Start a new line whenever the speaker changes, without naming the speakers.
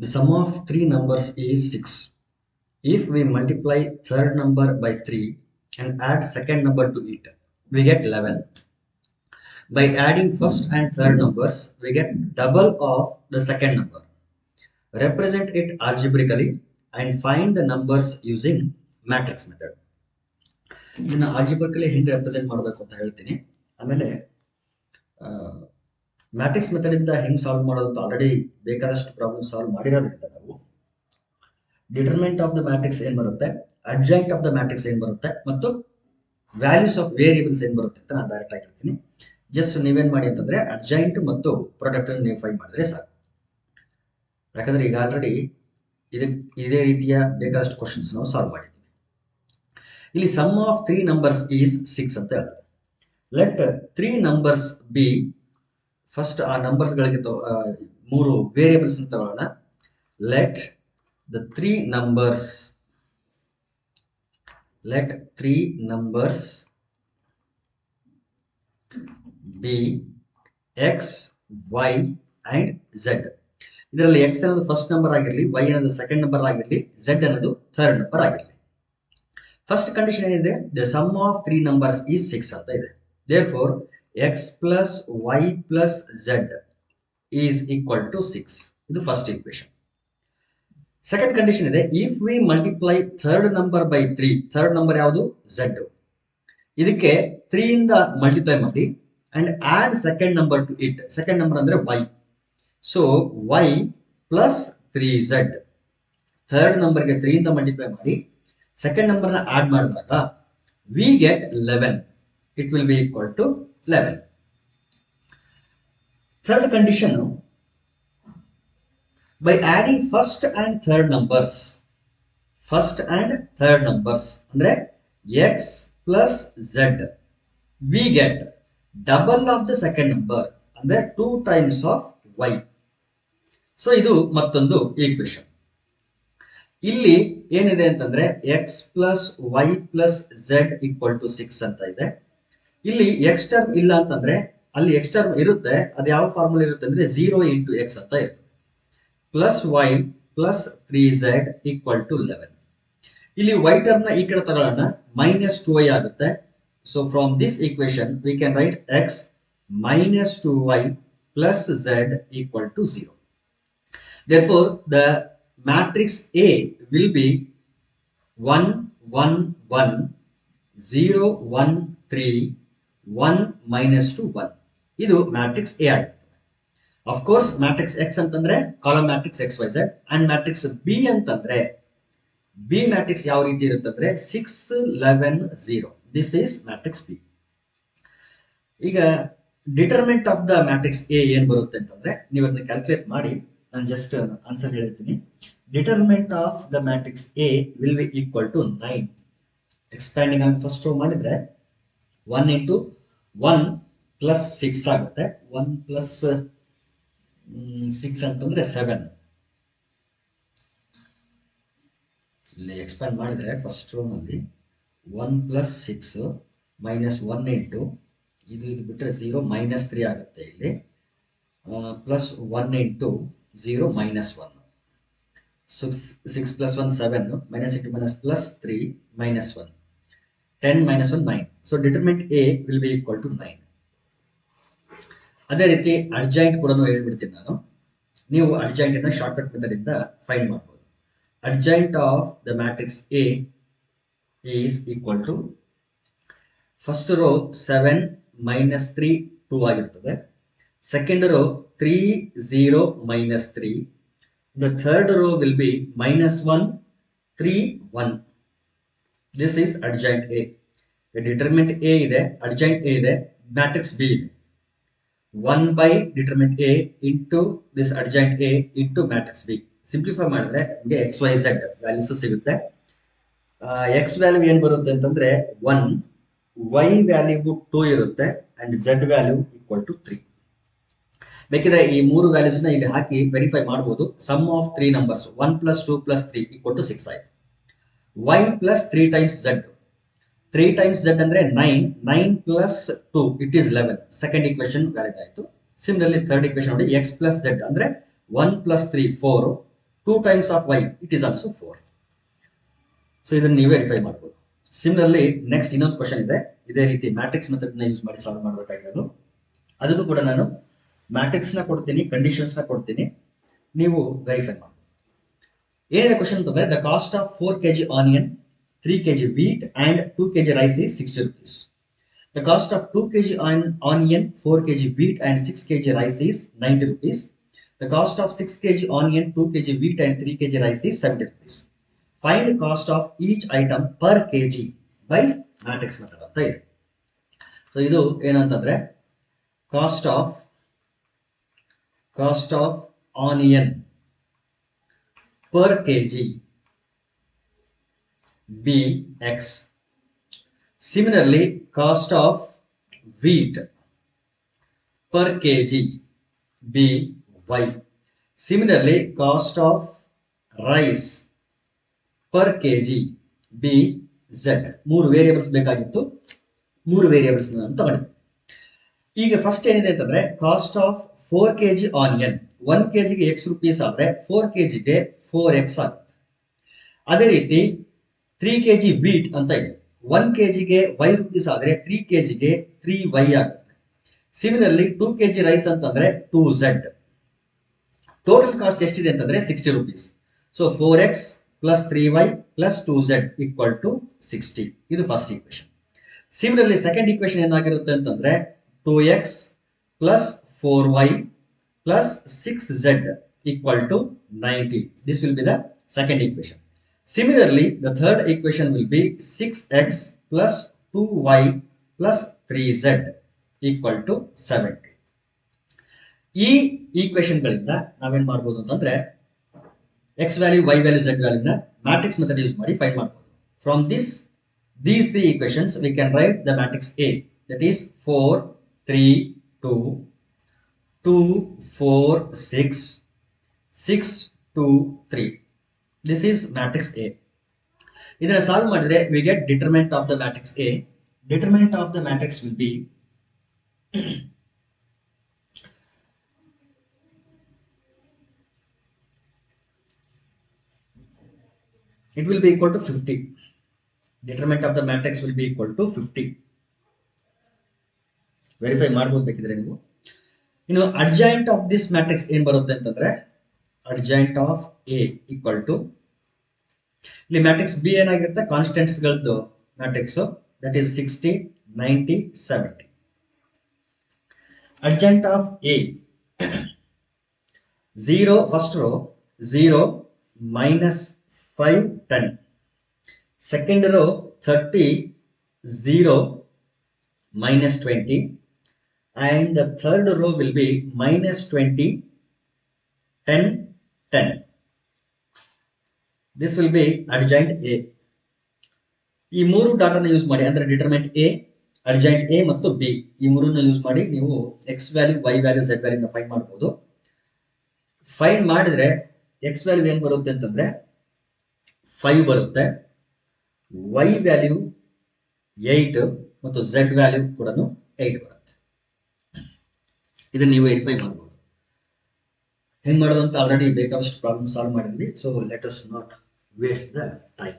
The sum of three numbers is 6. If we multiply third number by 3 and add second number to it, we get 11. By adding first and third numbers, we get double of the second number. Represent it algebraically and find the numbers using matrix method. ಇದನ್ನ algebraically ಹೆಂಗೆ represent ಮಾಡಬೇಕು ಅಂತ ಹೇಳ್ತೀನಿ. ಆಮೇಲೆ matrix method ಇಂದ ಹೆಂಗೆ solve ಮಾಡೋದು ಅಂತ ಆಲ್ರೆಡಿ ಬೇಕಾದಷ್ಟು ಪ್ರಾಬ್ಲಮ್ ಸಾಲ್ವ್ ಮಾಡಿರೋದ್ರಿಂದ ನಾವು ಡಿಟರ್ಮೆಂಟ್ ಆಫ್ ದ ಮ್ಯಾಟ್ರಿಕ್ಸ್ ಏನು ಬರುತ್ತೆ, ಅಡ್ಜಾಯಿಂಟ್ ಆಫ್ ದ ಮ್ಯಾಟ್ರಿಕ್ಸ್ ಏನು ಬರುತ್ತೆ ಮತ್ತು ವ್ಯಾಲ್ಯೂಸ್ ಆಫ್ ವೇರಿಯೇಬಲ್ಸ್ ಏನು ಬರುತ್ತೆ ಅಂತ ನಾನು ಡೈರೆಕ್ಟ್ ಆಗಿ ಹೇಳ್ತೀನಿ. ಜಸ್ಟ್ ನೀವೇನು ಮಾಡಿ ಅಂತಂದ್ರೆ ಅಡ್ಜಾಯಿಂಟ್ ಮತ್ತು ಪ್ರಾಡಕ್ಟ್ ಅನ್ನು ನೀವು ಫೈಂಡ್ ಮಾಡಿದ್ರೆ ಸಾಕು. ಯಾಕಂದ್ರೆ ಈಗ ಆಲ್ರೆಡಿ ಇದೇ ರೀತಿಯ ಬೇಕಾದಷ್ಟು ಕ್ವಶನ್ಸ್ ನಾವು ಸಾಲ್ವ್ ಮಾಡಿದ್ದೀವಿ. ಇಲ್ಲಿ sum of three numbers is 6 ಅಂತ ಹೇಳ್ತಾರೆ. Let three numbers be, first ಆ ನಂಬರ್ಸ್ಗಳಿಗೆ ಮೂರು ವೇರಿಯೇಬಲ್ಸ್ ತಗೊಳ್ಳೋಣ. ಲೆಟ್ the three numbers be x, y and z. ಇದರಲ್ಲಿ x ಅನ್ನೋದು ಫಸ್ಟ್ ನಂಬರ್ ಆಗಿರಲಿ, y ಅನ್ನೋದು ಸೆಕೆಂಡ್ ನಂಬರ್ ಆಗಿರಲಿ, z ಅನ್ನೋದು ಥರ್ಡ್ ನಂಬರ್ ಆಗಿರಲಿ. ಫಸ್ಟ್ ಕಂಡೀಷನ್ ಏನಿದೆ, the sum of three numbers is 6 ಅಂತ ಇದೆ. Therefore x plus y plus z is equal to 6. ಇದು ಫಸ್ಟ್ ಈಕ್ವೇಶನ್. ಸೆಕೆಂಡ್ ಕಂಡೀಷನ್ ಇದೆ, if we multiply third number by 3, third number ಯಾವುದು, z. ಇದಕ್ಕೆ 3 ಇಂದ multiply ಮಾಡಿ and add second number to it. Second number ಅಂದ್ರೆ y. So y plus 3z. Third ನಂಬರ್ಗೆ 3 ಇಂದ multiply ಮಾಡಿ ಸೆಕೆಂಡ್ ನಂಬರ್ನ ಆಡ್ ಮಾಡಿದಾಗ we get 11. It will be equal to 11. Third condition, by adding first and third numbers ಅಂದ್ರೆ x plus z, we get double of the second number ಅಂದ್ರೆ 2 times of y. So ಇದು ಮತ್ತೊಂದು equation. ಇಲ್ಲಿ ಏನಿದೆ ಅಂತಂದ್ರೆ x plus y plus z equal to 6 ಅಂತ ಇದೆ. ಇಲ್ಲಿ x ಟರ್ಮ್ ಇಲ್ಲ ಅಂತಂದ್ರೆ ಅಲ್ಲಿ x ಟರ್ಮ್ ಇರುತ್ತೆ, ಅದು ಯಾವ ಫಾರ್ಮುಲಾ ಇರುತ್ತೆ ಅಂದ್ರೆ 0 into x ಅಂತ ಇರುತ್ತೆ. Plus y plus 3z equal to 11. ಇಲ್ಲಿ y ಟರ್ಮ್ ನ ಈ ಕಡೆ ತಗೊಳ್ಳೋಣ, ಮೈನಸ್ 2y ಆಗುತ್ತೆ. So from this equation we can write x minus 2y plus z equal to 0. Therefore the matrix A will be 1 1 1 0 1 3 1 minus 2 1. ಇದು matrix A ಆಗಿದೆ. Of course, matrix X ಅಂತಂದ್ರೆ column matrix XYZ and matrix B ಅಂತಂದ್ರೆ B matrix ಯಾವ ರೀತಿ ಇರುತ್ತಂದ್ರೆ 6 11 0. This is matrix B. ಈಗ determinant of the matrix A ಏನ್ ಬರುತ್ತೆ ಅಂತಂದ್ರೆ ನೀವು ಅದನ್ನ ಕ್ಯಾಲ್ಕುಲೇಟ್ ಮಾಡಿ, ನಾನು ಜಸ್ಟ್ ಆನ್ಸರ್ ಹೇಳ್ತೀನಿ. Determinant of the matrix A will be equal to 9. Expanding ಆಗಿ ಫಸ್ಟ್ ರೋ ಮಾಡಿದ್ರೆ 1 into 1 plus 6 ಆಗುತ್ತೆ. 1 plus 6 ಅಂತಂದ್ರೆ 7. ಇಲ್ಲಿ ಎಕ್ಸ್ಪ್ಯಾಂಡ್ ಮಾಡಿದ್ರೆ ಫಸ್ಟ್ ರೋ ನಲ್ಲಿ 1 plus 6 minus 1 into ಇದು ಬಿಟ್ಟರೆ 0 minus 3 ಆಗುತ್ತೆ. ಇಲ್ಲಿ plus 1 into 0 minus 1. So 6 plus 1 7 minus into minus plus 3 minus 1 10 minus 1 9. So determinant A will be equal to 9. ಅದೇ ರೀತಿ ಅಡ್ಜಾಯಿಂಟ್ ಕೂಡ ಹೇಳ್ಬಿಡ್ತೀನಿ ನಾನು. ನೀವು ಅಡ್ಜಾಯಿಂಟ್ ಅನ್ನ ಶಾರ್ಟ್ಕಟ್ ಮೆಥಡ್ ಇಂದ ಫೈಂಡ್ ಮಾಡಬಹುದು. Adjoint of the matrix A is equal to first row 7 minus 3 2 ಆಗಿರ್ತದೆ. Second row 3 0 minus 3. The third row will be minus 1 3 1. This is adjoint A. Determinant A ಇದೆ, adjoint A ಇದೆ, matrix B ಇದೆ. 1 by determinant A into this adjoint A into matrix B. Simplify ಮಾಡಿದ್ರೆ ನಿಮಗೆ XYZ values ಸಿಗುತ್ತೆ. X value ಏನು ಬರುತ್ತೆ ಅಂತಂದ್ರೆ 1, Y value 2 ಇರುತ್ತೆ and Z value equal to 3. ಬೇಕಿದ್ರೆ ಈ ಮೂರು ವ್ಯಾಲ್ಯೂಸ್ ನ ಇಲ್ಲಿ ಹಾಕಿ ವೆರಿಫೈ ಮಾಡಬಹುದು. Sum of three numbers 1 plus 2 plus 3 equal to 6 ಆಯ್ತು. Y plus 3 times Z, 3 times Z ಅಂದ್ರೆ 9, 9 plus 2 it is 11. Second equation valid ಆಯಿತು. ಸಿಮಿಲರ್ಲಿ ಥರ್ಡ್ ಈಕ್ವೇಶನ್ ನೋಡಿ, x plus Z ಅಂದ್ರೆ 1 plus 3 4, 2 times of y, it is also 4. So ಇದನ್ನು ನೀವು verify ಮಾಡ್ಬೋದು. Similarly next ಇನ್ನೊಂದು question ಇದೆ, ಇದೇ ರೀತಿ ಮ್ಯಾಟ್ರಿಕ್ಸ್ ಮೆಥಡ್ನ ಯೂಸ್ ಮಾಡಿ ಸಾಲ್ವ್ ಮಾಡಬೇಕಾಗಿರೋದು. ಅದನ್ನು ಕೂಡ ನಾನು ಮ್ಯಾಟ್ರಿಕ್ಸ್ನ ಕೊಡ್ತೀನಿ, ಕಂಡೀಷನ್ಸ್ನ ಕೊಡ್ತೀನಿ, ನೀವು ವೆರಿಫೈ ಮಾಡ್ಬೋದು. ಏನಿದೆ ಕ್ವಶನ್ ಅಂತಂದ್ರೆ, the cost of 4 kg onion, 3 kg wheat and 2 kg rice is 60 rupees. The cost of 2 kg onion, 4 kg wheat and 6 kg rice is 90 rupees. The cost of 6 kg onion, 2 kg wheat and 3 kg rice is 70 rupees. Find the cost of each item per kg by matrix method ಅಂತ ಇದೆ. So ಇದು ಏನಂತಂದ್ರೆ, cost of onion per kg bx. Similarly, cost of wheat per kg by. Similarly, cost of rice per kg bz. 3 variables ಬೇಕಾಗಿತ್ತು, 3 variables ನಾನು ತಗೊಂಡಿದ್ದೆ. ಈಗ first ಏನಿದೆ ಅಂತಂದ್ರೆ, cost of 4 kg onion, 1 kgಗೆ x rupees ಆದ್ರೆ 4 kgಗೆ 4x ಆಗುತ್ತೆ. ಅದೇ ರೀತಿ 3 kg wheat ಅಂತ ಇದೆ, 1 kgಗೆ y ರೂಪೀಸ್ ಆದ್ರೆ 3 kgಗೆ 3y ಆಗುತ್ತೆ. ಸಿಮಿಲರ್ಲಿ 2 kg ರೈಸ್ ಅಂತಂದ್ರೆ 2z. ಟೋಟಲ್ ಕಾಸ್ಟ್ ಎಷ್ಟಿದೆ ಅಂತಂದ್ರೆ 60 rupees. So 4x plus 3y plus 2z equal to 60. ಇದು first equation. Similarly second equation ಏನಾಗಿರುತ್ತೆ ಅಂತಂದ್ರೆ, 2x plus 4y plus 6z equal to 90. This will be the second equation. Similarly, the third equation will be 6x plus 2y plus 3z equal to 70. ಈ ಈಕ್ವೇಶನ್ಗಳಿಂದ ನಾವೇನ್ ಮಾಡ್ಬೋದು ಅಂತಂದ್ರೆ, x value, y value, z ವ್ಯಾಲ್ಯೂನ matrix method use ಮಾಡಿ find ಮಾಡ್ಬೋದು. From these three equations we can write the matrix A, that is 4 3 2 2 4 6 6 2 3. This is matrix A. ಇದನ್ನ solve ಮಾಡಿದ್ರೆ we get determinant of the matrix A. Determinant of the matrix will be it will be equal to 50. Determinant of the matrix will be equal to 50. Verify ಮಾಡ್ಬೋದು ಬೇಕಿದ್ರೆ ನೀವು. ಇನ್ನು adjoint of this matrix ಏನ್ ಬರುತ್ತೆ ಅಂತಂದ್ರೆ, adjoint of A equal to, ಇಲ್ಲಿ matrix B ಏನಾಗಿರುತ್ತೆ, constants ಗಳದ್ದು matrix, that is 60 90 70. Adjoint of A 0 first row 0 minus 5 10, second row 30 0 minus 20, and the third row will be minus 20 10 10. This will be adjoint A. ಈ ಮೂರು ಡಾಟಾನ use ಮಾಡಿ, ಅಂದ್ರೆ ಡಿಟರ್ಮೆಂಟ್ A, adjoint A ಮತ್ತು B, ಈ ಮೂರನ್ನ use ಮಾಡಿ ನೀವು x value, y value, z ವ್ಯಾಲ್ಯೂನ find ಮಾಡಬಹುದು. ಫೈಂಡ್ ಮಾಡಿದ್ರೆ x ವ್ಯಾಲ್ಯೂ ಏನ್ ಬರುತ್ತೆ ಅಂತಂದ್ರೆ 5 ಬರುತ್ತೆ, y ವ್ಯಾಲ್ಯೂ 8 ಮತ್ತು z ವ್ಯಾಲ್ಯೂ ಕೂಡ 8 ಬರುತ್ತೆ. ಇದನ್ನ ನೀವು ವೆರಿಫೈ ಮಾಡಬಹುದು. ಹೆಂಗ್ ಮಾಡೋದು ಅಂತ ಆಲ್ರೆಡಿ ಬೇಕಾದಷ್ಟು ಪ್ರಾಬ್ಲಮ್ ಸಾಲ್ವ್ ಮಾಡಿದ್ವಿ. So let us not waste the time.